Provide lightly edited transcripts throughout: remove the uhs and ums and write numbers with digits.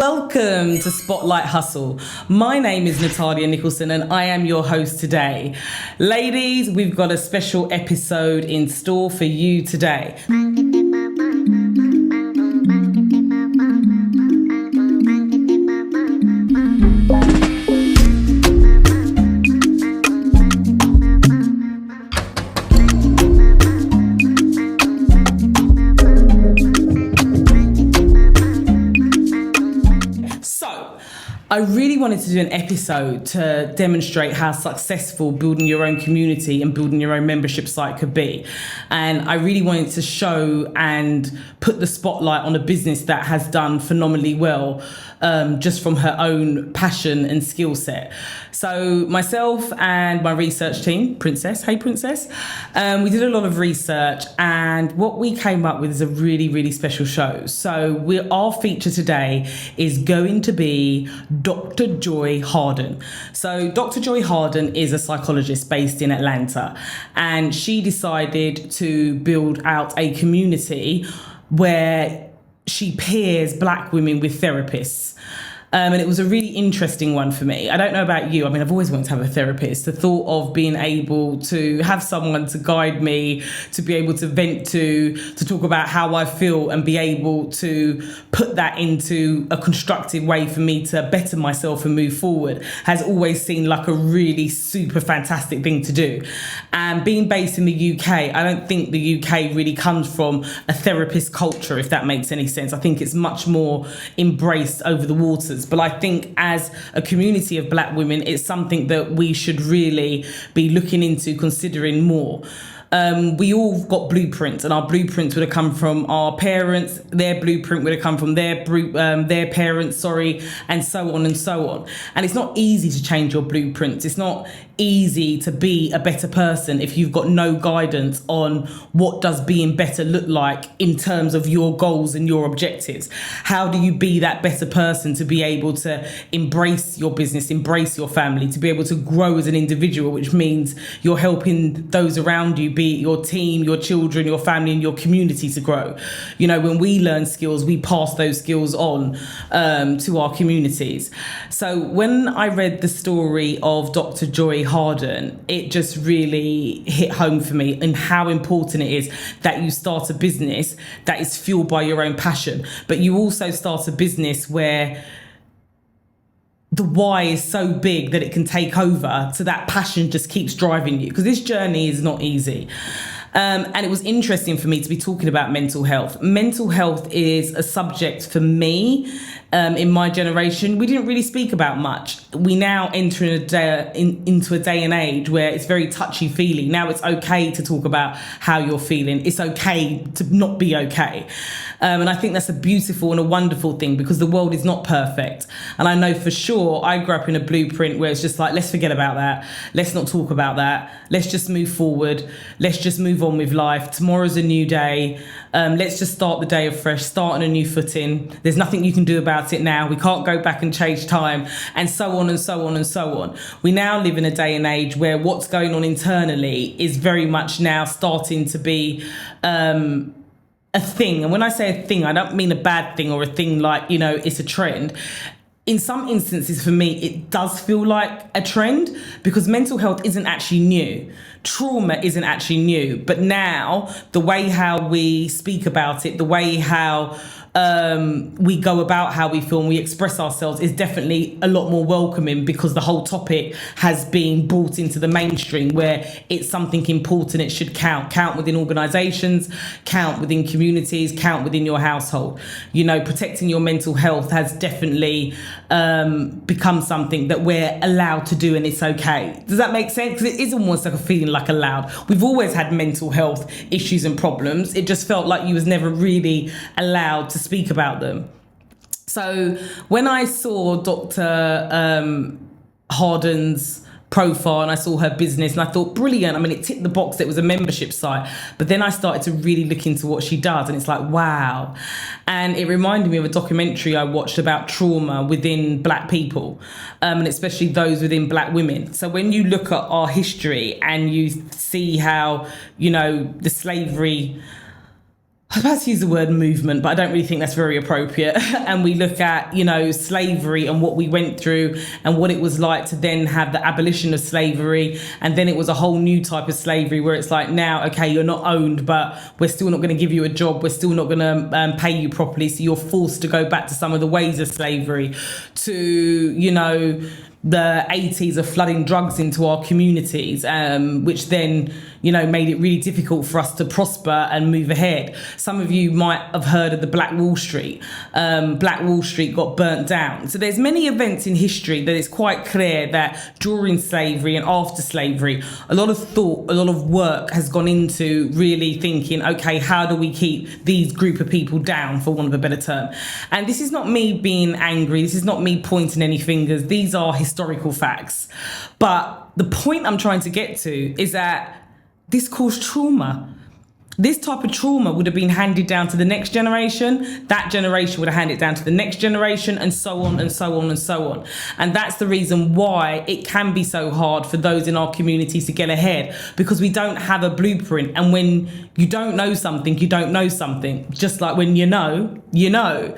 Welcome to Spotlight Hustle. My name is Natalia Nicholson and I am your host today. Ladies, we've got a special episode in store for you today. I really wanted to do an episode to demonstrate how successful building your own community and building your own membership site could be. And I really wanted to show and put the spotlight on a business that has done phenomenally well, just from her own passion and skill set. So myself and my research team, Princess, hey Princess, we did a lot of research and what we came up with is a really, really special show. So our feature today is going to be Dr. Joy Harden. So Dr. Joy Harden is a psychologist based in Atlanta, and she decided to build out a community where she pairs Black women with therapists. And it was a really interesting one for me. I don't know about you. I mean, I've always wanted to have a therapist. The thought of being able to have someone to guide me, to be able to vent to talk about how I feel and be able to put that into a constructive way for me to better myself and move forward has always seemed like a really super fantastic thing to do. And being based in the UK, I don't think the UK really comes from a therapist culture, if that makes any sense. I think it's much more embraced over the waters. But I think as a community of Black women, it's something that we should really be looking into, considering more. We all got blueprints, and our blueprints would have come from our parents. Their blueprint would have come from their parents, and so on and so on. And it's not easy to change your blueprints. It's not easy to be a better person if you've got no guidance on what does being better look like in terms of your goals and your objectives. How do you be that better person to be able to embrace your business, embrace your family, to be able to grow as an individual, which means you're helping those around you, be it your team, your children, your family, and your community to grow. You know, when we learn skills, we pass those skills on to our communities. So when I read the story of Dr. Joy Harden, it just really hit home for me and how important it is that you start a business that is fueled by your own passion, but you also start a business where the why is so big that it can take over, so that passion just keeps driving you, because this journey is not easy. And it was interesting for me to be talking about mental health. Mental health is a subject for me in my generation we didn't really speak about much. We now enter into a day and age where it's very touchy-feely. Now it's okay to talk about how you're feeling. It's okay to not be okay. And I think that's a beautiful and a wonderful thing, because the world is not perfect. And I know for sure I grew up in a blueprint where it's just like, let's forget about that. Let's not talk about that. Let's just move forward. Let's just move on with life. Tomorrow's a new day. Let's just start the day afresh, start on a new footing. There's nothing you can do about it now. We can't go back and change time, and so on and so on and so on. We now live in a day and age where what's going on internally is very much now starting to be a thing. And when I say a thing, I don't mean a bad thing or a thing like, you know, it's a trend. In some instances, for me, it does feel like a trend, because mental health isn't actually new. Trauma isn't actually new. But now, the way how we speak about it, the way how we go about how we feel and we express ourselves is definitely a lot more welcoming, because the whole topic has been brought into the mainstream where it's something important. It should count within organizations, count within communities, count within your household. You know, protecting your mental health has definitely become something that we're allowed to do, and it's okay. Does that make sense? Because it is almost like a feeling like allowed. We've always had mental health issues and problems. It just felt like you was never really allowed to speak about them. So when I saw Dr. Harden's profile and I saw her business and I thought, brilliant. I mean, it ticked the box that it was a membership site. But then I started to really look into what she does, and it's like, wow. And it reminded me of a documentary I watched about trauma within Black people, and especially those within Black women. So when you look at our history and you see how, you know, the slavery I was about to use the word movement, but I don't really think that's very appropriate. And we look at, slavery and what we went through and what it was like to then have the abolition of slavery. And then it was a whole new type of slavery where it's like, now, okay, you're not owned, but we're still not going to give you a job. We're still not going to pay you properly. So you're forced to go back to some of the ways of slavery, to, the 80s of flooding drugs into our communities, which then, made it really difficult for us to prosper and move ahead. Some of you might have heard of the Black Wall Street. Black Wall Street got burnt down. So there's many events in history that it's quite clear that during slavery and after slavery, a lot of thought, a lot of work has gone into really thinking, okay, how do we keep these group of people down, for want of a better term? And this is not me being angry. This is not me pointing any fingers. These are historical facts. But the point I'm trying to get to is that this caused trauma. This type of trauma would have been handed down to the next generation. That generation would have handed it down to the next generation, and so on and so on and so on. And that's the reason why it can be so hard for those in our community to get ahead, because we don't have a blueprint. And when you don't know something, you don't know something. Just like when you know, you know.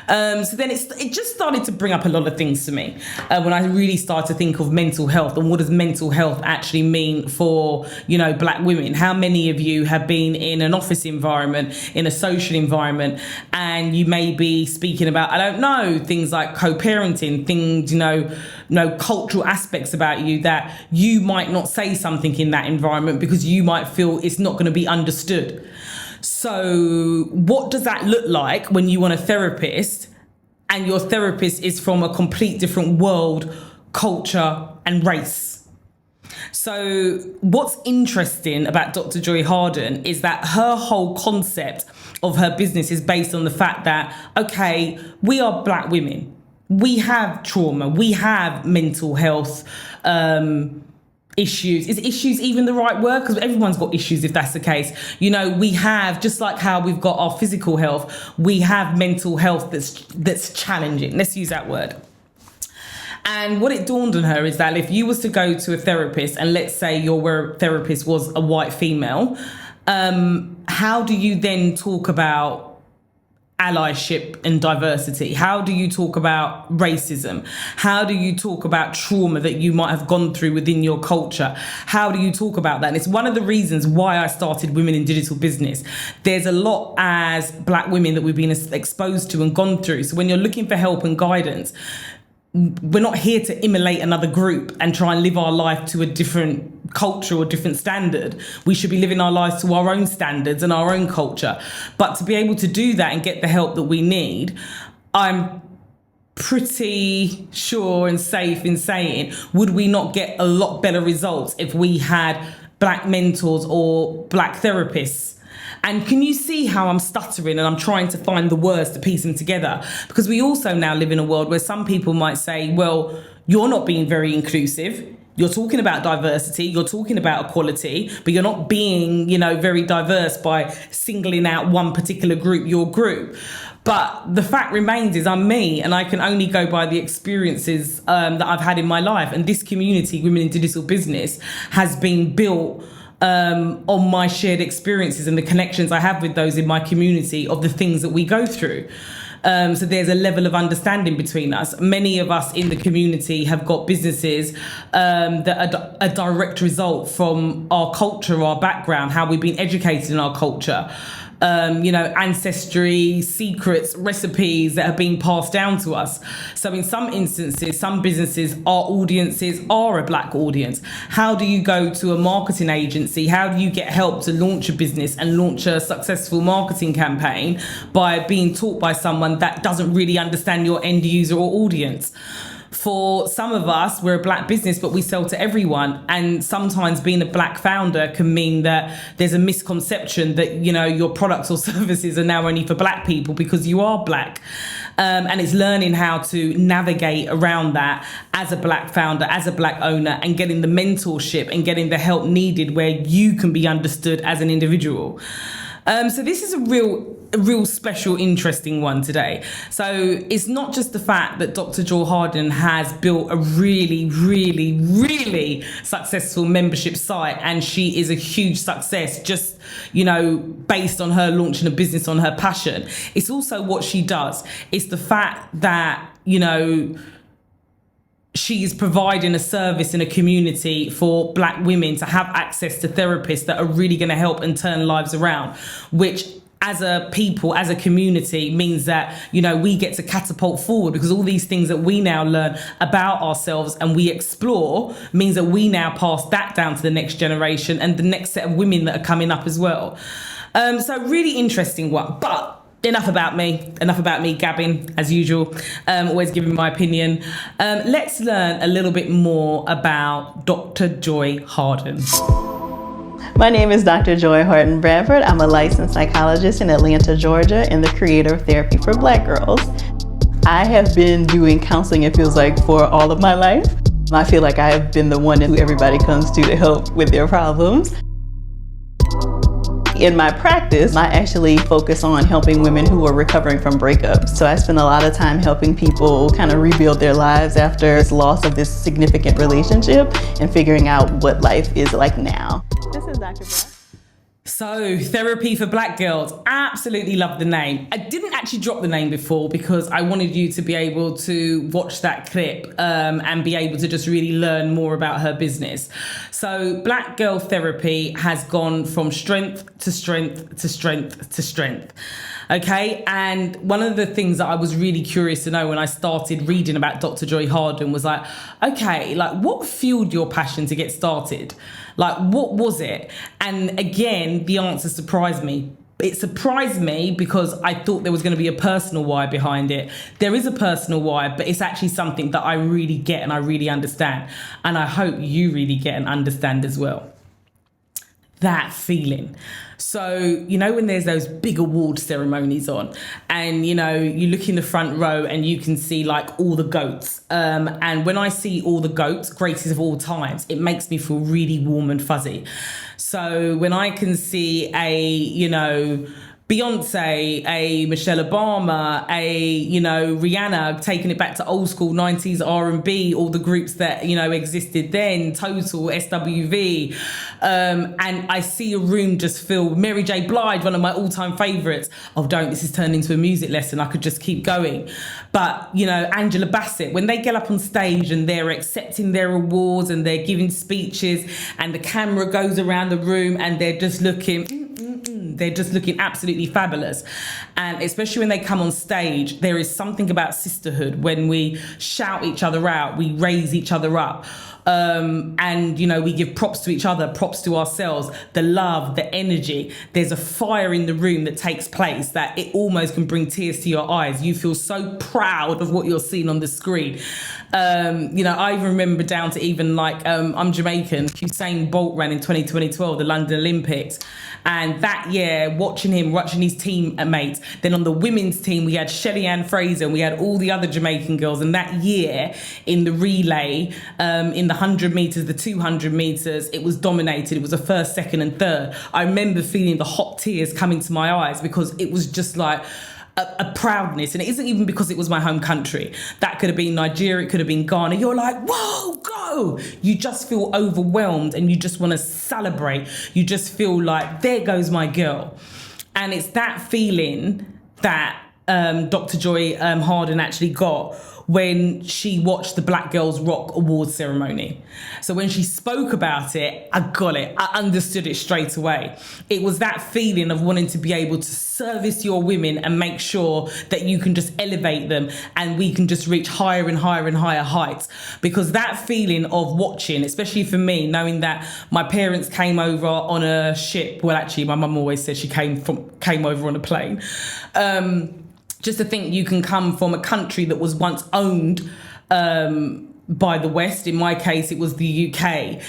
So then it just started to bring up a lot of things to me when I really started to think of mental health and what does mental health actually mean for, Black women. How many of you have been in an office environment, in a social environment, and you may be speaking about, I don't know, things like co-parenting, things, cultural aspects about you that you might not say something in that environment because you might feel it's not going to be understood. So what does that look like when you want a therapist and your therapist is from a complete different world, culture, and race? So what's interesting about Dr. Joy Harden is that her whole concept of her business is based on the fact that, okay, we are Black women. We have trauma. We have mental health issues. Is issues even the right word? Because everyone's got issues if that's the case. We have, just like how we've got our physical health, we have mental health that's challenging. Let's use that word. And what it dawned on her is that if you was to go to a therapist, and let's say your therapist was a white female, how do you then talk about allyship and diversity? How do you talk about racism? How do you talk about trauma that you might have gone through within your culture? How do you talk about that? And it's one of the reasons why I started Women in Digital Business. There's a lot as Black women that we've been exposed to and gone through. So when you're looking for help and guidance, we're not here to emulate another group and try and live our life to a different culture or different standard. We should be living our lives to our own standards and our own culture. But to be able to do that and get the help that we need, I'm pretty sure and safe in saying, would we not get a lot better results if we had Black mentors or Black therapists? And can you see how I'm stuttering and I'm trying to find the words to piece them together? Because we also now live in a world where some people might say, well, you're not being very inclusive. You're talking about diversity, you're talking about equality, but you're not being, very diverse by singling out one particular group, your group. But the fact remains is I'm me, and I can only go by the experiences that I've had in my life. And this community, Women in Digital Business, has been built on my shared experiences and the connections I have with those in my community of the things that we go through. So there's a level of understanding between us. Many of us in the community have got businesses that are a direct result from our culture, our background, how we've been educated in our culture. Ancestry, secrets, recipes that have been passed down to us. So in some instances, some businesses, our audiences are a Black audience. How do you go to a marketing agency? How do you get help to launch a business and launch a successful marketing campaign by being taught by someone that doesn't really understand your end user or audience? For some of us, we're a Black business, but we sell to everyone. And sometimes being a Black founder can mean that there's a misconception that, your products or services are now only for Black people because you are Black. And it's learning how to navigate around that as a Black founder, as a Black owner, and getting the mentorship and getting the help needed where you can be understood as an individual. So this is a real special, interesting one today. So it's not just the fact that Dr. Joy Harden has built a really successful membership site, and she is a huge success just, based on her launching a business on her passion. It's also what she does. It's the fact that, she is providing a service in a community for Black women to have access to therapists that are really going to help and turn lives around, which as a people, as a community, means that, we get to catapult forward, because all these things that we now learn about ourselves and we explore means that we now pass that down to the next generation and the next set of women that are coming up as well. So really interesting one, but enough about me gabbing as usual, always giving my opinion. Let's learn a little bit more about Dr. Joy Harden. My name is Dr. Joy Harden Bradford. I'm a licensed psychologist in Atlanta, Georgia, and the creator of Therapy for Black Girls. I have been doing counseling, it feels like, for all of my life. I feel like I have been the one who everybody comes to help with their problems. In my practice, I actually focus on helping women who are recovering from breakups. So I spend a lot of time helping people kind of rebuild their lives after this loss of this significant relationship and figuring out what life is like now. This is Dr. Brad. So, Therapy for Black Girls. Absolutely love the name. I didn't actually drop the name before because I wanted you to be able to watch that clip and be able to just really learn more about her business. So, Black Girl Therapy has gone from strength to strength to strength to strength. Okay, and one of the things that I was really curious to know when I started reading about Dr. Joy Harden was like, okay, like what fueled your passion to get started? Like, what was it? And again, the answer surprised me. It surprised me because I thought there was going to be a personal why behind it. There is a personal why, but it's actually something that I really get and I really understand. And I hope you really get and understand as well. That feeling. So, when there's those big award ceremonies on and, you look in the front row and you can see like all the GOATs. And when I see all the GOATs, greatest of all times, it makes me feel really warm and fuzzy. So when I can see Beyonce, a Michelle Obama, a, Rihanna taking it back to old school 90s R&B, all the groups that, existed then, Total, SWV. And I see a room just filled. Mary J. Blige, one of my all-time favourites. Oh, this has turned into a music lesson. I could just keep going. But, Angela Bassett, when they get up on stage and they're accepting their awards and they're giving speeches and the camera goes around the room and they're just looking absolutely fabulous. And especially when they come on stage, there is something about sisterhood when we shout each other out, we raise each other up. And we give props to each other, props to ourselves, the love, the energy. There's a fire in the room that takes place that it almost can bring tears to your eyes. You feel so proud of what you're seeing on the screen. I even remember down to even I'm Jamaican. Usain Bolt ran in 2012, the London Olympics. And that year, watching his teammates. Then on the women's team, we had Shelly-Ann Fraser and we had all the other Jamaican girls. And that year in the relay, in the 100 metres, the 200 metres, it was dominated. It was a first, second and third. I remember feeling the hot tears coming to my eyes because it was just like a proudness. And it isn't even because it was my home country. That could have been Nigeria, it could have been Ghana. You're like, whoa, go. You just feel overwhelmed and you just want to celebrate. You just feel like, there goes my girl. And it's that feeling that Dr. Joy Harden actually got when she watched the Black Girls Rock Awards ceremony. So when she spoke about it, I got it. I understood it straight away. It was that feeling of wanting to be able to service your women and make sure that you can just elevate them and we can just reach higher and higher and higher heights. Because that feeling of watching, especially for me, knowing that my parents came over on a ship. Well, actually, my mum always said she came over on a plane. Just to think you can come from a country that was once owned by the West. In my case, it was the UK.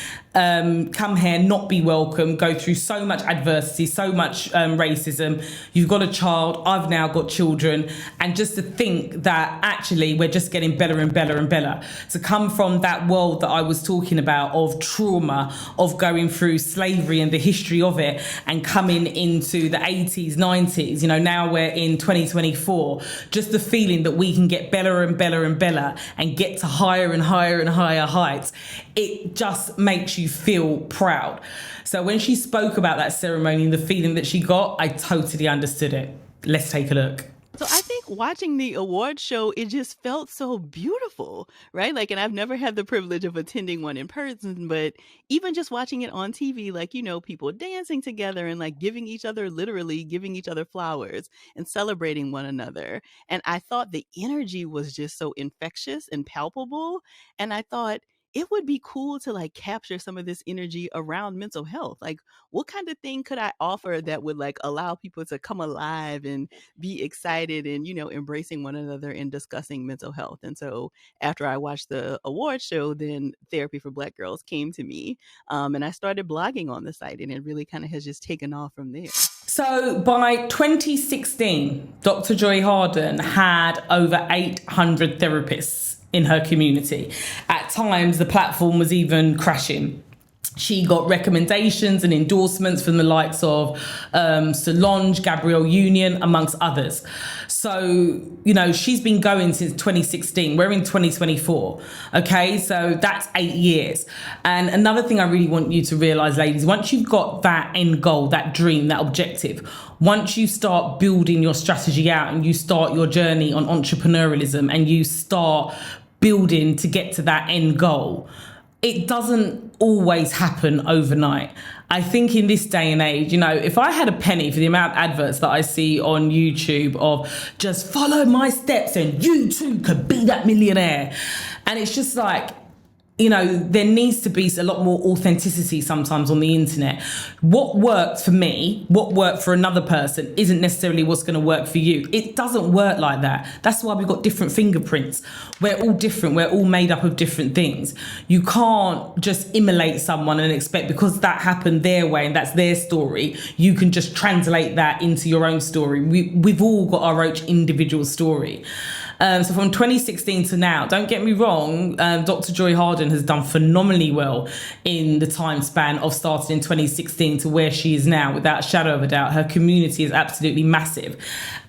come here, not be welcome, go through so much adversity, so much racism. You've got a child, I've now got children, and just to think that actually we're just getting better and better and better. To come from that world that I was talking about of trauma, of going through slavery and the history of it, and coming into the 80s, 90s, now we're in 2024, just the feeling that we can get better and better and better and get to higher and higher and higher heights, it just makes you feel proud. So when she spoke about that ceremony and the feeling that she got, I totally understood it. Let's take a look. So I think watching the award show, it just felt so beautiful, right? And I've never had the privilege of attending one in person, but even just watching it on TV, people dancing together and literally giving each other flowers and celebrating one another. And I thought the energy was just so infectious and palpable. And I thought, it would be cool to capture some of this energy around mental health. What kind of thing could I offer that would allow people to come alive and be excited and, embracing one another and discussing mental health? And so after I watched the award show, then Therapy for Black Girls came to me, and I started blogging on the site, and it really kind of has just taken off from there. So by 2016, Dr. Joy Harden had over 800 therapists in her community. At times, the platform was even crashing. She got recommendations and endorsements from the likes of Solange, Gabrielle Union, amongst others. So, she's been going since 2016. We're in 2024. Okay, so that's 8 years. And another thing I really want you to realize, ladies, once you've got that end goal, that dream, that objective, once you start building your strategy out and you start your journey on entrepreneurialism and you start building to get to that end goal, it doesn't always happen overnight. I think in this day and age, if I had a penny for the amount of adverts that I see on YouTube of just follow my steps and you too could be that millionaire. And it's just there needs to be a lot more authenticity sometimes on the internet. What worked for me, what worked for another person isn't necessarily what's going to work for you. It doesn't work like that. That's why we've got different fingerprints. We're all different. We're all made up of different things. You can't just immolate someone and expect because that happened their way and that's their story, you can just translate that into your own story. We've all got our own individual story. So from 2016 to now, don't get me wrong, Dr. Joy Harden has done phenomenally well in the time span of starting in 2016 to where she is now, without a shadow of a doubt. Her community is absolutely massive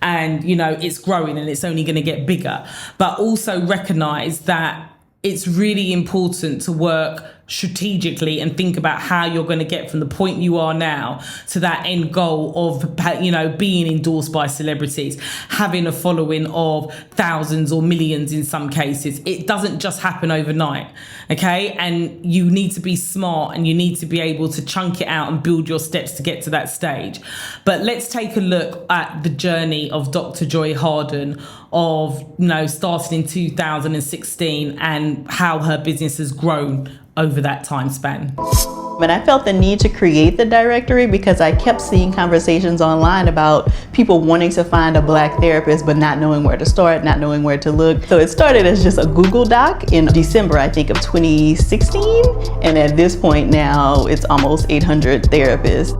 and, it's growing and it's only going to get bigger. But also recognize that it's really important to work strategically and think about how you're going to get from the point you are now to that end goal of, being endorsed by celebrities, having a following of thousands or millions in some cases. It doesn't just happen overnight, okay? And you need to be smart and you need to be able to chunk it out and build your steps to get to that stage. But let's take a look at the journey of Dr. Joy Harden of, starting in 2016 and how her business has grown over that time span. And I felt the need to create the directory because I kept seeing conversations online about people wanting to find a Black therapist but not knowing where to start, not knowing where to look. So it started as just a Google Doc in December, I think, of 2016. And at this point now, it's almost 800 therapists.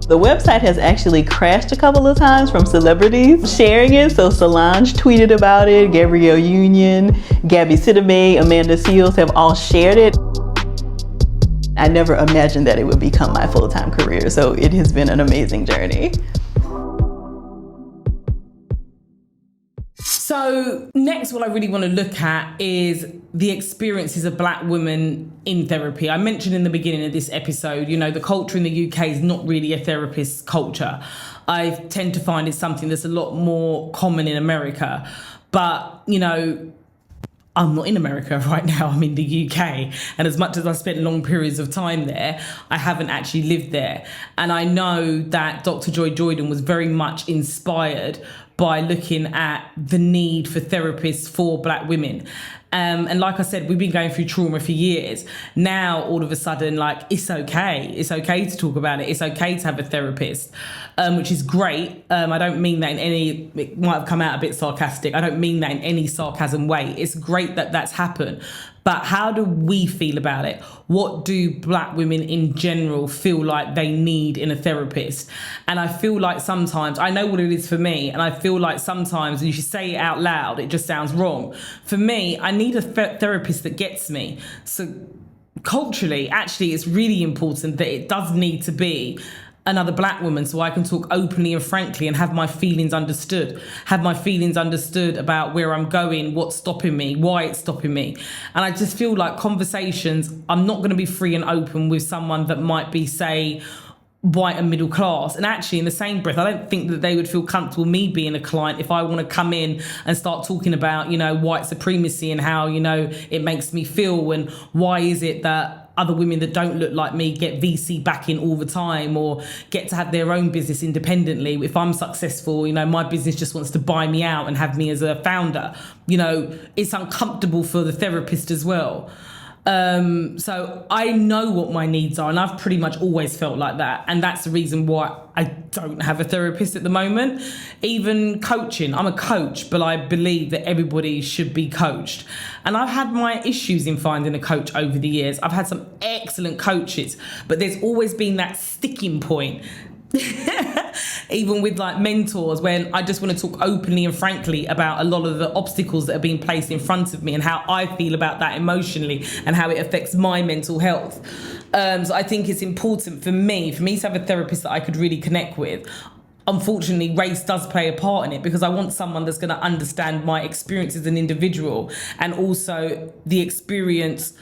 The website has actually crashed a couple of times from celebrities sharing it. So Solange tweeted about it, Gabrielle Union, Gabby Sidibe, Amanda Seales have all shared it. I never imagined that it would become my full-time career, so it has been an amazing journey. So next, what I really want to look at is the experiences of Black women in therapy. I mentioned in the beginning of this episode, the culture in the UK is not really a therapist culture. I tend to find it's something that's a lot more common in America. But, I'm not in America right now, I'm in the UK. And as much as I spent long periods of time there, I haven't actually lived there. And I know that Dr. Joy Jordan was very much inspired by looking at the need for therapists for Black women. And like I said, we've been going through trauma for years. Now, all of a sudden, it's okay. It's okay to talk about it. It's okay to have a therapist, which is great. I don't mean that in any, it might have come out a bit sarcastic. I don't mean that in any sarcasm way. It's great that that's happened. but how do we feel about it? What do Black women in general feel like they need in a therapist? And I feel like sometimes, I know what it is for me, and I feel like sometimes if you say it out loud, it just sounds wrong. For me, I need a therapist that gets me. So culturally, actually, it's really important that it does need to be another Black woman, so I can talk openly and frankly and have my feelings understood about where I'm going, what's stopping me, why it's stopping me. And I just feel like conversations, I'm not going to be free and open with someone that might be, say, white and middle class. And actually, in the same breath, I don't think that they would feel comfortable me being a client if I want to come in and start talking about, white supremacy and how, it makes me feel, and why is it that other women that don't look like me get VC backing all the time or get to have their own business independently. If I'm successful, my business just wants to buy me out and have me as a founder. It's uncomfortable for the therapist as well. So I know what my needs are, and I've pretty much always felt like that. And that's the reason why I don't have a therapist at the moment. Even coaching, I'm a coach, but I believe that everybody should be coached. And I've had my issues in finding a coach over the years. I've had some excellent coaches, but there's always been that sticking point. Even with like mentors, when I just want to talk openly and frankly about a lot of the obstacles that are being placed in front of me and how I feel about that emotionally and how it affects my mental health. So I think it's important for me to have a therapist that I could really connect with. Unfortunately, race does play a part in it, because I want someone that's going to understand my experience as an individual and also the experience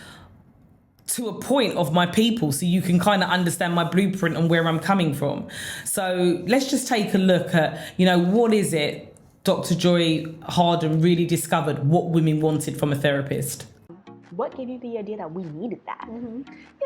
to a point of my people, so you can kind of understand my blueprint and where I'm coming from. So let's just take a look at, what is it Dr. Joy Harden really discovered what women wanted from a therapist? What gave you the idea that we needed that?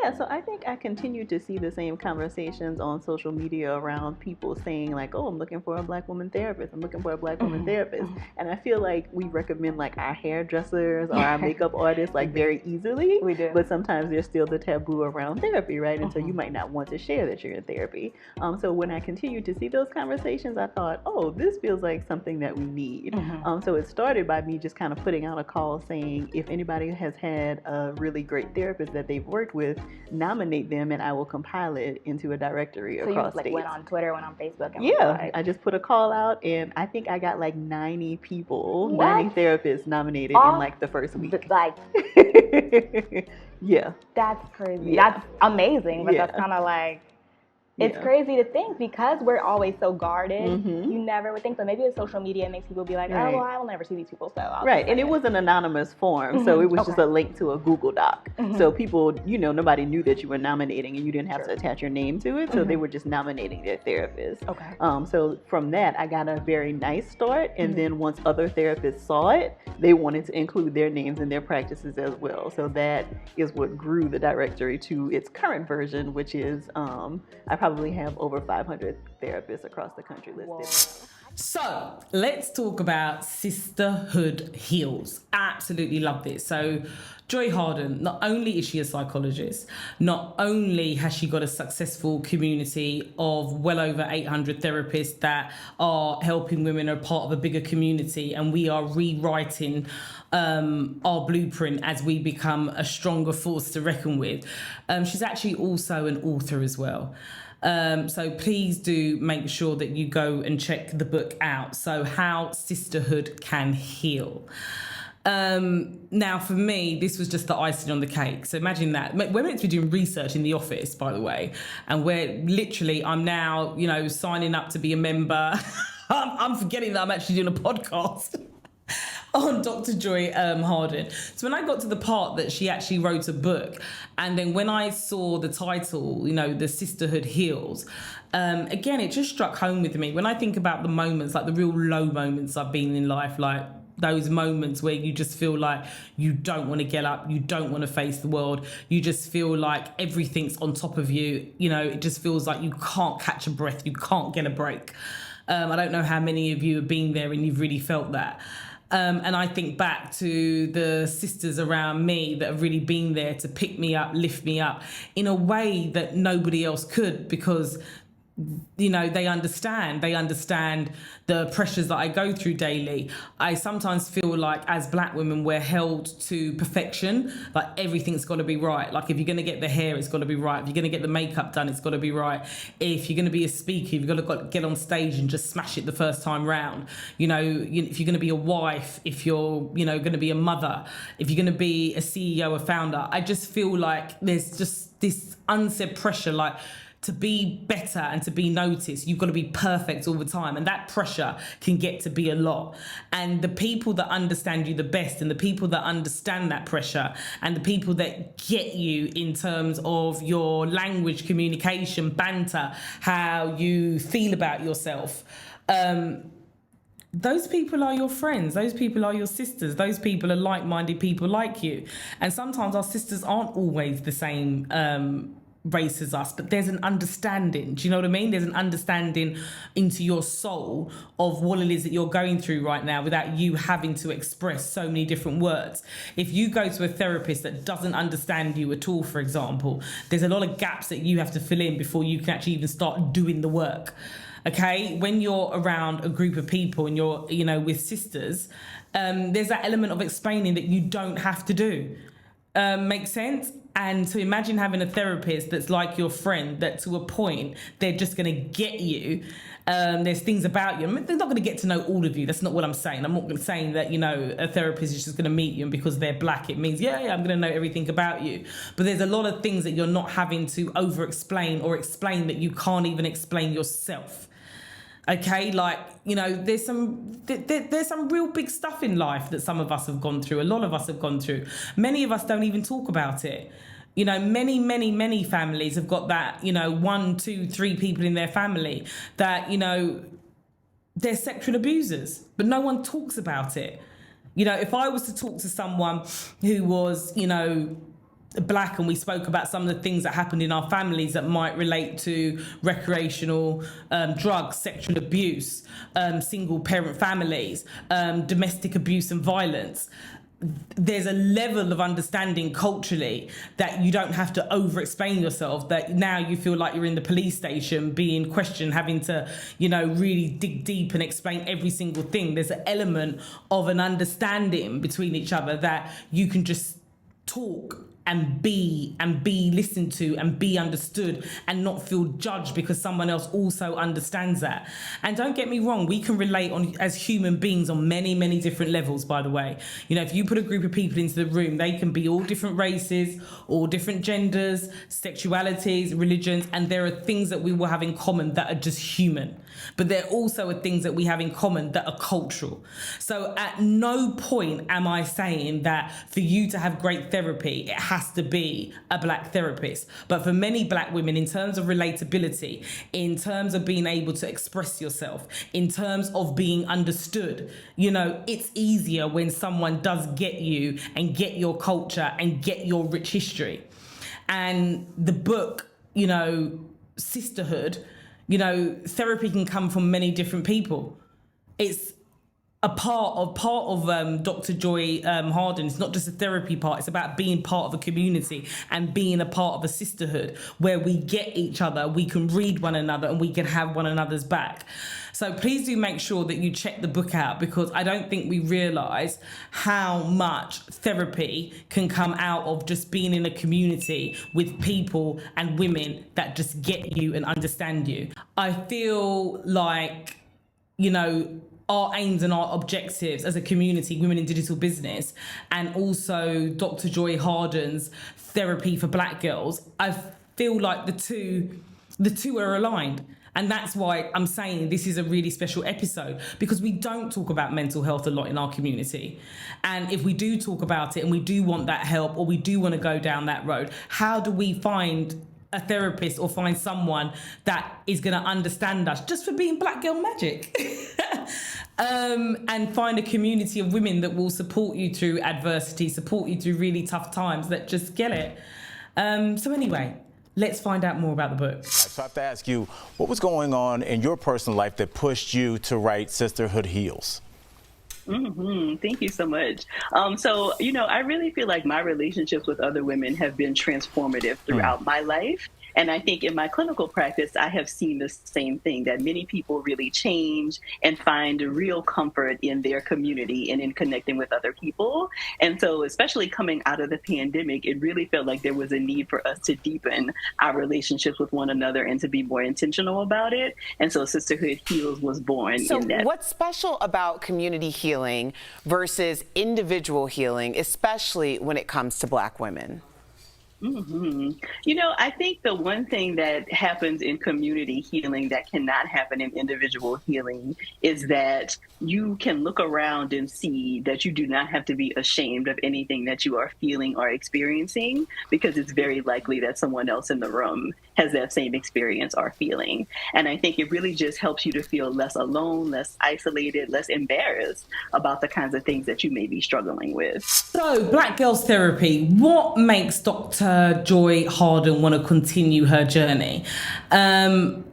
Yeah, so I think I continue to see the same conversations on social media around people saying like, oh, I'm looking for a Black woman therapist. I'm looking for a Black woman therapist. And I feel like we recommend like our hairdressers or our makeup artists like very easily. We do. But sometimes there's still the taboo around therapy, right? And so you might not want to share that you're in therapy. So when I continued to see those conversations, I thought, oh, this feels like something that we need. So it started by me just kind of putting out a call saying, if anybody has had a really great therapist that they've worked with, nominate them and I will compile it into a directory across states. So you went on Twitter, went on Facebook, and I just put a call out, and I think I got like 90 people, What? 90 therapists nominated in like the first week. Like, yeah, that's crazy. Yeah. That's amazing, but Yeah. that's kind of like, it's Yeah. crazy to think, because we're always so guarded. Mhm. You never would think, but maybe with social media, it makes people be like, Right. oh, well, I will never see these people, so I'll right. just And it like was an anonymous form, so it was just Okay. a link to a Google Doc. So people, nobody knew that you were nominating, and you didn't have to attach your name to it. So they were just nominating their therapist. Okay. So from that, I got a very nice start. And then once other therapists saw it, they wanted to include their names in their practices as well. So that is what grew the directory to its current version, which is I probably have over 500 therapists across the country listed. Whoa. So let's talk about Sisterhood Heals. Absolutely love this. So Joy Harden, not only is she a psychologist, not only has she got a successful community of well over 800 therapists that are helping women, are part of a bigger community, and we are rewriting our blueprint as we become a stronger force to reckon with. She's actually also an author as well. So please do make sure that you go and check the book out. So How Sisterhood Can Heal. Now for me, this was just the icing on the cake. So imagine that. We're meant to be doing research in the office, by the way. And I'm now, signing up to be a member. I'm forgetting that I'm actually doing a podcast on Dr. Joy Harden. So when I got to the part that she actually wrote a book, and then when I saw the title, the Sisterhood Heals, again, it just struck home with me. When I think about the moments, like the real low moments I've been in life, like those moments where you just feel like you don't want to get up, you don't want to face the world, you just feel like everything's on top of you, it just feels like you can't catch a breath, you can't get a break. I don't know how many of you have been there and you've really felt that. And I think back to the sisters around me that have really been there to pick me up, lift me up in a way that nobody else could, because you know, they understand the pressures that I go through daily. I sometimes feel like as black women, we're held to perfection. Like everything's got to be right. Like if you're going to get the hair, it's got to be right. If you're going to get the makeup done, it's got to be right. If you're going to be a speaker, you've got to get on stage and just smash it the first time round. You know, if you're going to be a wife, if you're, you know, going to be a mother, if you're going to be a CEO, a founder, I just feel like there's just this unsaid pressure, like, to be better and to be noticed, you've got to be perfect all the time. And that pressure can get to be a lot. And the people that understand you the best and the people that understand that pressure and the people that get you in terms of your language, communication, banter, how you feel about yourself, those people are your friends. Those people are your sisters. Those people are like-minded people like you. And sometimes our sisters aren't always the same race as us, but there's an understanding. Do you know what I mean? There's an understanding into your soul of what it is that you're going through right now without you having to express so many different words. If you go to a therapist that doesn't understand you at all, for example, there's a lot of gaps that you have to fill in before you can actually even start doing the work. Okay, when you're around a group of people and you're, you know, with sisters, there's that element of explaining that you don't have to do. Makes sense? And to imagine having a therapist that's like your friend, that to a point, they're just going to get you. There's things about you. I mean, they're not going to get to know all of you. That's not what I'm saying. I'm not saying that, you know, a therapist is just going to meet you and because they're black, it means, yeah, I'm going to know everything about you. But there's a lot of things that you're not having to over-explain or explain that you can't even explain yourself. Okay, like, you know, there's some real big stuff in life that some of us have gone through. A lot of us have gone through. Many of us don't even talk about it. You know, many families have got that, you know, 1, 2, 3 people in their family that, you know, they're sexual abusers, but no one talks about it. You know, if I was to talk to someone who was, you know, black and we spoke about some of the things that happened in our families that might relate to recreational drugs, sexual abuse, single parent families, domestic abuse and violence, there's a level of understanding culturally that you don't have to over-explain yourself, that now you feel like you're in the police station being questioned, having to, you know, really dig deep and explain every single thing. There's an element of an understanding between each other that you can just talk and be listened to and be understood and not feel judged because someone else also understands that. And don't get me wrong, we can relate on as human beings on many different levels, by the way. You know, if you put a group of people into the room, they can be all different races, all different genders, sexualities, religions, and there are things that we will have in common that are just human. But there also are things that we have in common that are cultural. So at no point am I saying that for you to have great therapy, it has to be a black therapist. But for many black women, in terms of relatability, in terms of being able to express yourself, in terms of being understood, you know, it's easier when someone does get you and get your culture and get your rich history. And the book, you know, Sisterhood, you know, therapy can come from many different people. It's a part of Dr. Joy Harden. It's not just a therapy part. It's about being part of a community and being a part of a sisterhood where we get each other, we can read one another and we can have one another's back. So please do make sure that you check the book out, because I don't think we realise how much therapy can come out of just being in a community with people and women that just get you and understand you. I feel like, you know, our aims and our objectives as a community, Women in Digital Business, and also Dr. Joy Harden's therapy for black girls, I feel like the two are aligned. And that's why I'm saying this is a really special episode, because we don't talk about mental health a lot in our community. And if we do talk about it and we do want that help, or we do want to go down that road, how do we find a therapist or find someone that is going to understand us just for being black girl magic? And find a community of women that will support you through adversity, support you through really tough times, that just get it. So anyway, let's find out more about the book. So I have to ask you, what was going on in your personal life that pushed you to write Sisterhood Heals? Thank you so much. So, you know, I really feel like my relationships with other women have been transformative throughout my life. And I think in my clinical practice, I have seen the same thing, that many people really change and find a real comfort in their community and in connecting with other people. And so, especially coming out of the pandemic, it really felt like there was a need for us to deepen our relationships with one another and to be more intentional about it. And so Sisterhood Heals was born in that. What's special about community healing versus individual healing, especially when it comes to Black women? You know, I think the one thing that happens in community healing that cannot happen in individual healing is that you can look around and see that you do not have to be ashamed of anything that you are feeling or experiencing, because it's very likely that someone else in the room has that same experience or feeling. And I think it really just helps you to feel less alone, less isolated, less embarrassed about the kinds of things that you may be struggling with. So, Black Girls Therapy, what makes Dr. Joy Harden want to continue her journey? And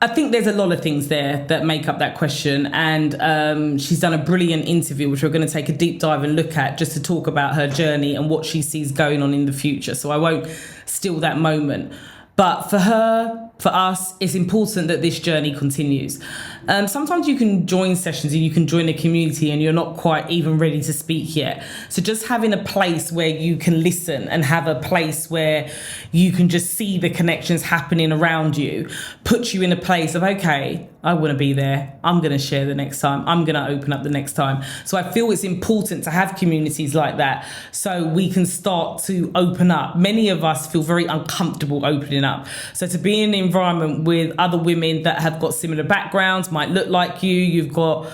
I think there's a lot of things there that make up that question. And she's done a brilliant interview, which we're going to take a deep dive and look at, just to talk about her journey and what she sees going on in the future. So I won't steal that moment. But for her, for us, it's important that this journey continues. Sometimes you can join sessions and you can join a community and you're not quite even ready to speak yet. So just having a place where you can listen and have a place where you can just see the connections happening around you puts you in a place of, okay, I want to be there. I'm going to share the next time. I'm going to open up the next time. So I feel it's important to have communities like that so we can start to open up. Many of us feel very uncomfortable opening up. So to be in an environment with other women that have got similar backgrounds, might look like you've got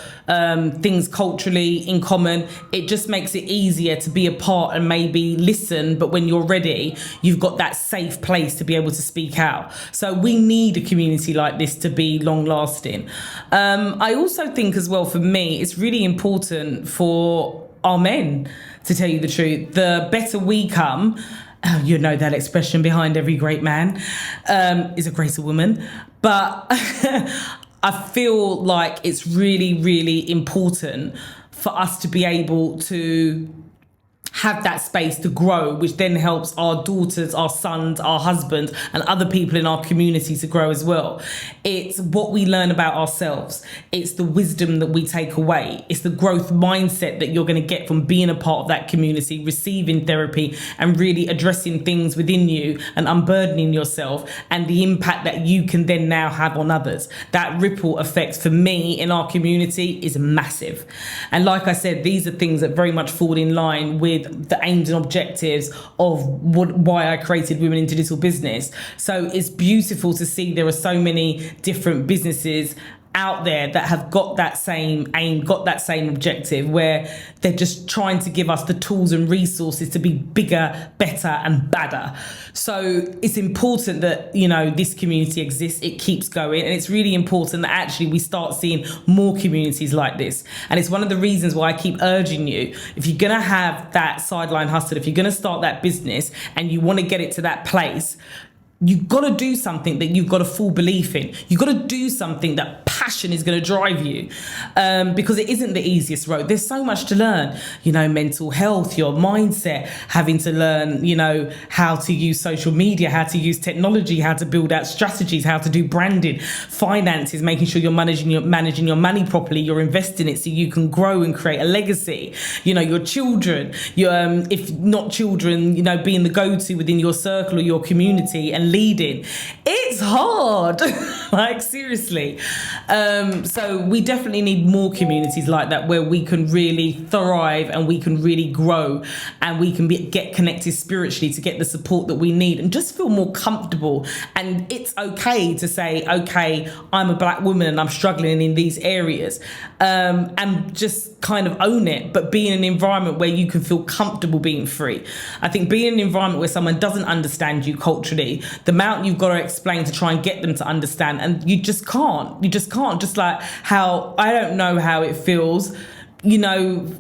things culturally in common, it just makes it easier to be a part and maybe listen. But when you're ready, you've got that safe place to be able to speak out. So we need a community like this to be long lasting. I also think as well, for me, it's really important for our men, to tell you the truth. The better we come, you know that expression, behind every great man is a greater woman. But I feel like it's really, really important for us to be able to have that space to grow, which then helps our daughters, our sons, our husbands, and other people in our community to grow as well. It's what we learn about ourselves. It's the wisdom that we take away. It's the growth mindset that you're going to get from being a part of that community, receiving therapy, and really addressing things within you and unburdening yourself, and the impact that you can then now have on others. That ripple effect for me in our community is massive. And like I said, these are things that very much fall in line with the aims and objectives of why I created Women in Digital Business. So it's beautiful to see there are so many different businesses out there that have got that same aim, got that same objective, where they're just trying to give us the tools and resources to be bigger, better and badder. So it's important that, you know, this community exists, it keeps going, and it's really important that actually we start seeing more communities like this. And it's one of the reasons why I keep urging you, if you're gonna have that sideline hustle, if you're gonna start that business and you want to get it to that place, you've got to do something that you've got a full belief in. You've got to do something that passion is going to drive you, because it isn't the easiest road. There's so much to learn, you know, mental health, your mindset, having to learn, you know, how to use social media, how to use technology, how to build out strategies, how to do branding, finances, making sure you're managing your money properly, you're investing it so you can grow and create a legacy. You know, your children, your if not children, you know, being the go-to within your circle or your community and leading. It's hard. Like, seriously. So we definitely need more communities like that, where we can really thrive and we can really grow and we can get connected spiritually to get the support that we need and just feel more comfortable. And it's okay to say, okay, I'm a Black woman and I'm struggling in these areas, and just kind of own it, but be in an environment where you can feel comfortable being free. I think being in an environment where someone doesn't understand you culturally, the amount you've got to explain to try and get them to understand, and you just can't. Just like how I don't know how it feels, you know,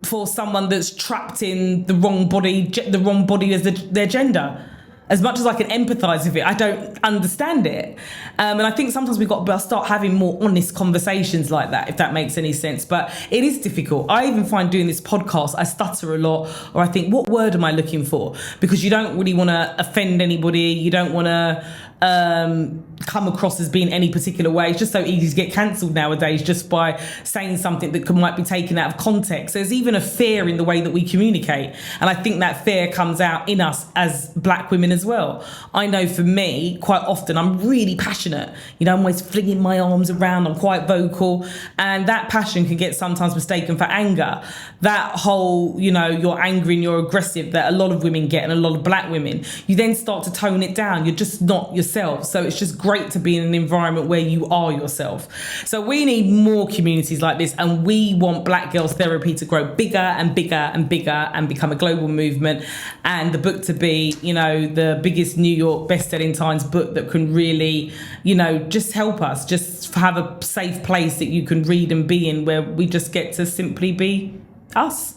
for someone that's trapped in the wrong body as their gender. as much as I can empathise with it, I don't understand it. And I think sometimes we've got to start having more honest conversations like that, if that makes any sense. But it is difficult. I even find doing this podcast, I stutter a lot, or I think, what word am I looking for? Because you don't really want to offend anybody. You don't want to come across as being any particular way. It's just so easy to get cancelled nowadays just by saying something that might be taken out of context. There's even a fear in the way that we communicate. And I think that fear comes out in us as black women as well. I know for me, quite often, I'm really passionate. You know, I'm always flinging my arms around. I'm quite vocal. And that passion can get sometimes mistaken for anger. That whole, you know, you're angry and you're aggressive that a lot of women get and a lot of black women, you then start to tone it down. You're just not yourself. So it's just great to be in an environment where you are yourself. So we need more communities like this, and we want Black Girls Therapy to grow bigger and bigger and bigger and become a global movement, and the book to be, you know, the biggest New York best-selling Times book that can really, you know, just help us, just have a safe place that you can read and be in, where we just get to simply be us.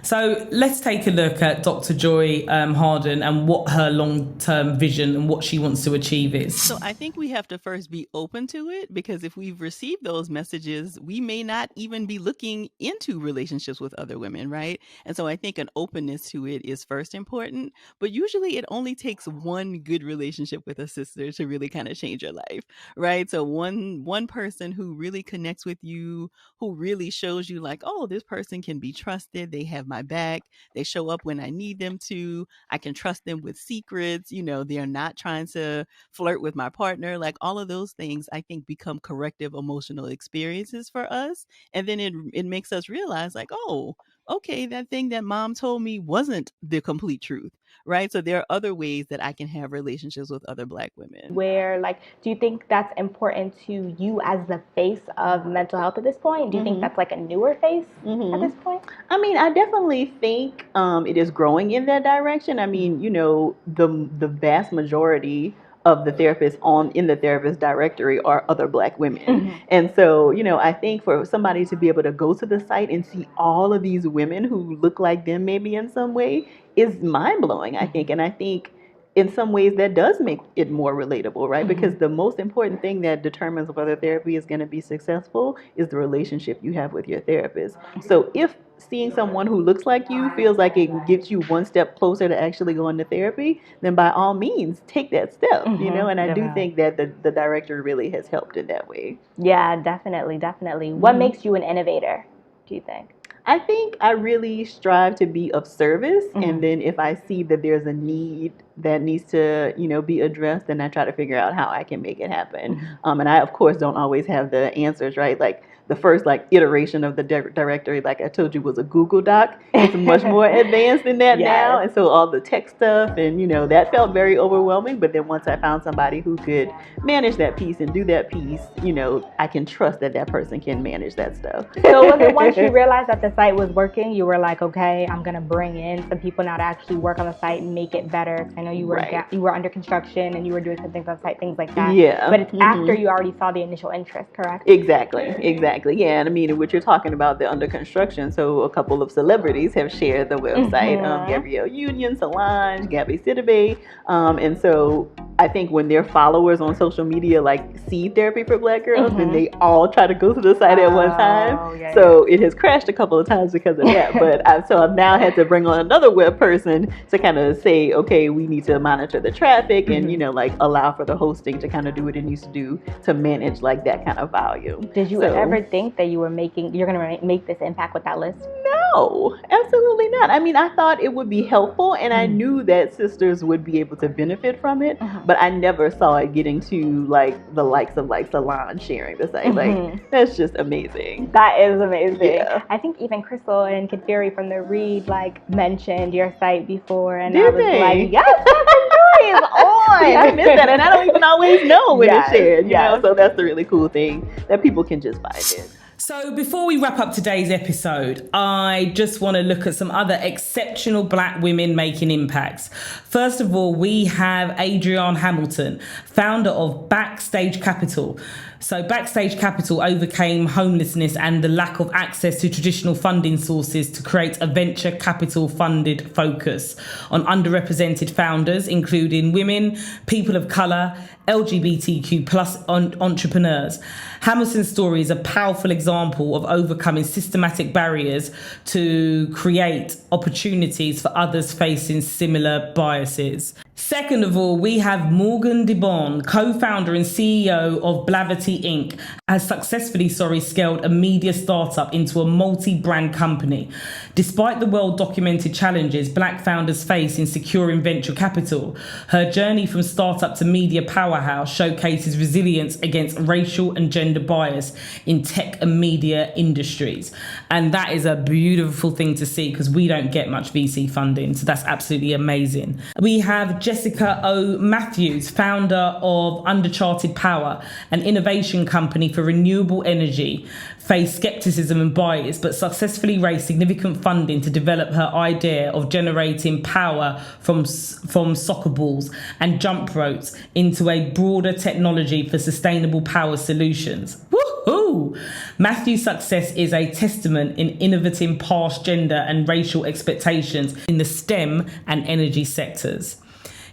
So let's take a look at Dr. Joy Harden and what her long-term vision and what she wants to achieve is. So I think we have to first be open to it, because if we've received those messages, we may not even be looking into relationships with other women, right? And so I think an openness to it is first important, but usually it only takes one good relationship with a sister to really kind of change your life, right? So one person who really connects with you, who really shows you like, oh, this person can be trusted, they have my back, they show up when I need them to, I can trust them with secrets, you know, they're not trying to flirt with my partner, like all of those things I think become corrective emotional experiences for us. And then it makes us realize like, oh, okay, that thing that mom told me wasn't the complete truth, right? So there are other ways that I can have relationships with other Black women. Where, like, do you think that's important to you as the face of mental health at this point? Do you think that's like a newer face at this point? I mean, I definitely think it is growing in that direction. I mean, you know, the vast majority of the therapists in the therapist directory are other Black women. And so, you know, I think for somebody to be able to go to the site and see all of these women who look like them maybe in some way is mind-blowing, I think. And I think in some ways that does make it more relatable, right? Because the most important thing that determines whether therapy is going to be successful is the relationship you have with your therapist. So if seeing someone who looks like you feels like it gets you one step closer to actually going to therapy, then by all means take that step, you know? And I do think that the directory really has helped in that way. Yeah, definitely. What makes you an innovator, do you think? I think I really strive to be of service, and then if I see that there's a need that needs to, you know, be addressed, then I try to figure out how I can make it happen. And I, of course, don't always have the answers, right? Like the first iteration of the directory, like I told you, was a Google Doc. It's much more advanced than that now, and so all the tech stuff, and you know, that felt very overwhelming. But then once I found somebody who could manage that piece and do that piece, you know, I can trust that that person can manage that stuff. So was it once you realized that the site was working, you were like, okay, I'm gonna bring in some people now to actually work on the site and make it better? I know you were you were under construction and you were doing some things on the site, things like that. Yeah. But it's after you already saw the initial interest, correct? Exactly. Yeah, and I mean, what you're talking about, the under construction, so a couple of celebrities have shared the website, Gabrielle Union, Solange, Gabby Sidibe, and so I think when their followers on social media like see Therapy for Black Girls, then they all try to go to the site at one time. So it has crashed a couple of times because of that. But I've now had to bring on another web person to kind of say, okay, we need to monitor the traffic and, you know, like allow for the hosting to kind of do what it needs to do to manage like that kind of volume. Did you ever think that you're going to make this impact with that list? No, absolutely not. I mean, I thought it would be helpful, and I knew that sisters would be able to benefit from it, but I never saw it getting to like the likes of like Solange sharing the site. Like, that's just amazing. That is amazing. Yeah. I think even Crystal and Kid Fury from The Read like mentioned your site before, and I was like, yes, Dr. Joy is on. See, I missed that, and I don't even always know when it's shared. You know, so that's the really cool thing that people can just find it. So before we wrap up today's episode, I just want to look at some other exceptional Black women making impacts. First of all, we have Adrienne Hamilton, founder of Backstage Capital. So Backstage Capital overcame homelessness and the lack of access to traditional funding sources to create a venture capital funded focus on underrepresented founders, including women, people of colour, LGBTQ plus entrepreneurs. Hamilton's story is a powerful example of overcoming systematic barriers to create opportunities for others facing similar biases. Second of all, we have Morgan DeBon, co-founder and CEO of Blavity Inc., has successfully scaled a media startup into a multi-brand company. Despite the well-documented challenges Black founders face in securing venture capital, her journey from startup to media powerhouse showcases resilience against racial and gender bias in tech and media industries. And that is a beautiful thing to see because we don't get much VC funding. So that's absolutely amazing. We have Jessica O. Matthews, founder of Undercharted Power, an innovation company for renewable energy, faced skepticism and bias, but successfully raised significant funding to develop her idea of generating power from soccer balls and jump ropes into a broader technology for sustainable power solutions. Woohoo! Matthew's success is a testament in innovating past gender and racial expectations in the STEM and energy sectors.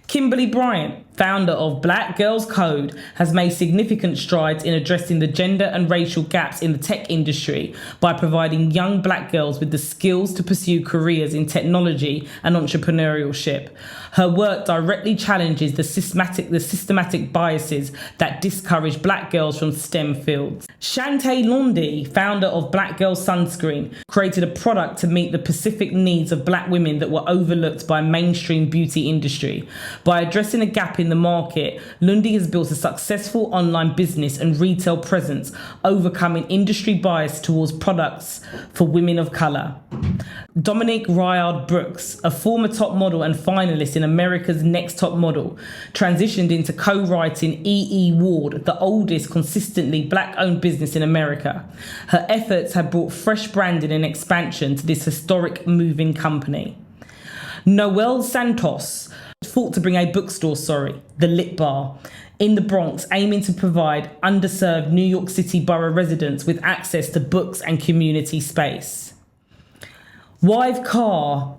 Kimberly Bryant, founder of Black Girls Code, has made significant strides in addressing the gender and racial gaps in the tech industry by providing young Black girls with the skills to pursue careers in technology and entrepreneurship. Her work directly challenges the systematic biases that discourage Black girls from STEM fields. Shantae Lundy, founder of Black Girls Sunscreen, created a product to meet the specific needs of Black women that were overlooked by mainstream beauty industry. By addressing a gap in the market, Lundy has built a successful online business and retail presence, overcoming industry bias towards products for women of colour. Dominique Ryard Brooks, a former top model and finalist in America's Next Top Model, transitioned into co-writing E.E. Ward, the oldest consistently Black-owned business in America. Her efforts have brought fresh branding and expansion to this historic moving company. Noel Santos fought to bring a bookstore, the Lit Bar, in the Bronx, aiming to provide underserved New York City borough residents with access to books and community space. Wive Car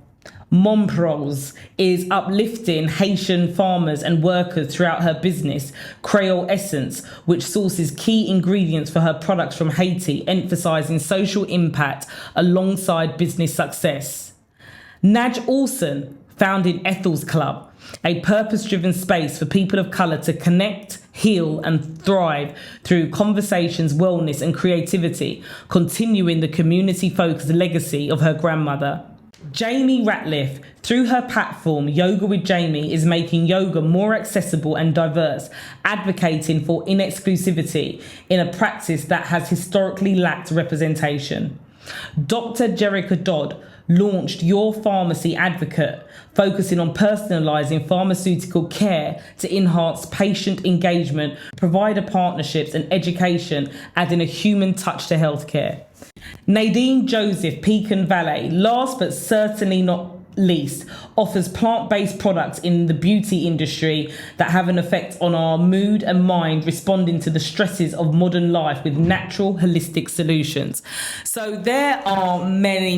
Mompros is uplifting Haitian farmers and workers throughout her business, Creole Essence, which sources key ingredients for her products from Haiti, emphasizing social impact alongside business success. Naj Olson founded Ethel's Club, a purpose-driven space for people of colour to connect, heal and thrive through conversations, wellness and creativity, continuing the community-focused legacy of her grandmother. Jamie Ratliff, through her platform Yoga with Jamie, is making yoga more accessible and diverse, advocating for inexclusivity in a practice that has historically lacked representation. Dr. Jerica Dodd launched Your Pharmacy Advocate, focusing on personalising pharmaceutical care to enhance patient engagement, provider partnerships and education, adding a human touch to healthcare. Nadine Joseph, Pecan Valley, last but certainly not least, offers plant-based products in the beauty industry that have an effect on our mood and mind, responding to the stresses of modern life with natural, holistic solutions. So there are many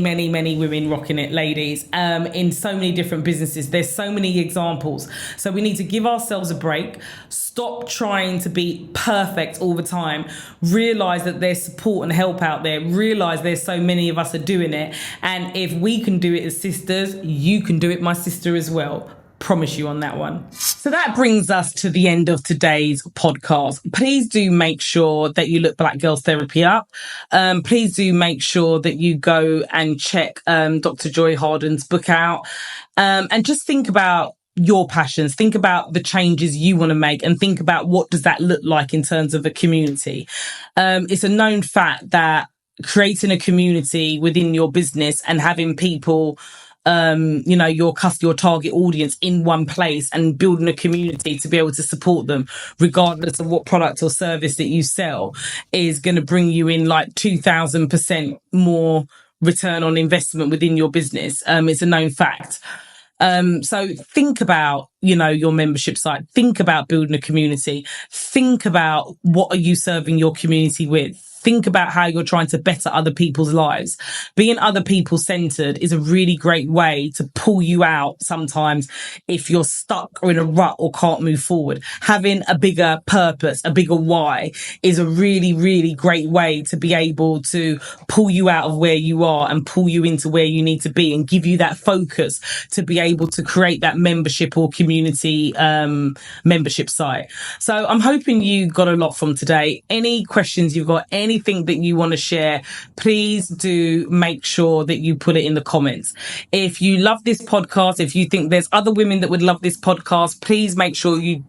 women rocking it, ladies, in so many different businesses. There's so many examples. So we need to give ourselves a break. Stop trying to be perfect all the time. Realise that there's support and help out there. Realise there's so many of us are doing it. And if we can do it as sisters, you can do it, my sister, as well. Promise you on that one. So that brings us to the end of today's podcast. Please do make sure that you look Black Girls Therapy up. Please do make sure that you go and check Dr. Joy Harden's book out. And just think about your passions, think about the changes you want to make, and think about what does that look like in terms of a community. It's a known fact that creating a community within your business and having people, your target audience in one place and building a community to be able to support them, regardless of what product or service that you sell, is going to bring you in like 2,000% more return on investment within your business. It's a known fact. So think about, your membership site. Think about building a community. Think about what are you serving your community with. Think about how you're trying to better other people's lives. Being other people centered is a really great way to pull you out sometimes if you're stuck or in a rut or can't move forward. Having a bigger purpose, a bigger why is a really, really great way to be able to pull you out of where you are and pull you into where you need to be and give you that focus to be able to create that membership or community membership site. So I'm hoping you got a lot from today. Any questions you've got, anything that you want to share, please do make sure that you put it in the comments. If you love this podcast, if you think there's other women that would love this podcast, please make sure you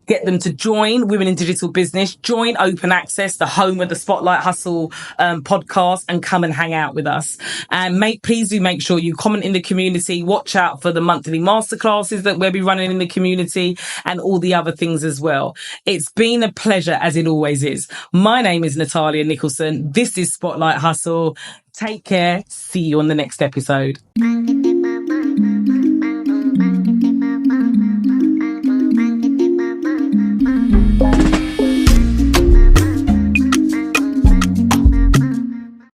get them to join Women in Digital Business, join Open Access, the home of the Spotlight Hustle podcast, and come and hang out with us. And please do make sure you comment in the community. Watch out for the monthly masterclasses that we'll be running in the community and all the other things as well. It's been a pleasure, as it always is. My name is Natalia Nicholson. This is Spotlight Hustle. Take care. See you on the next episode.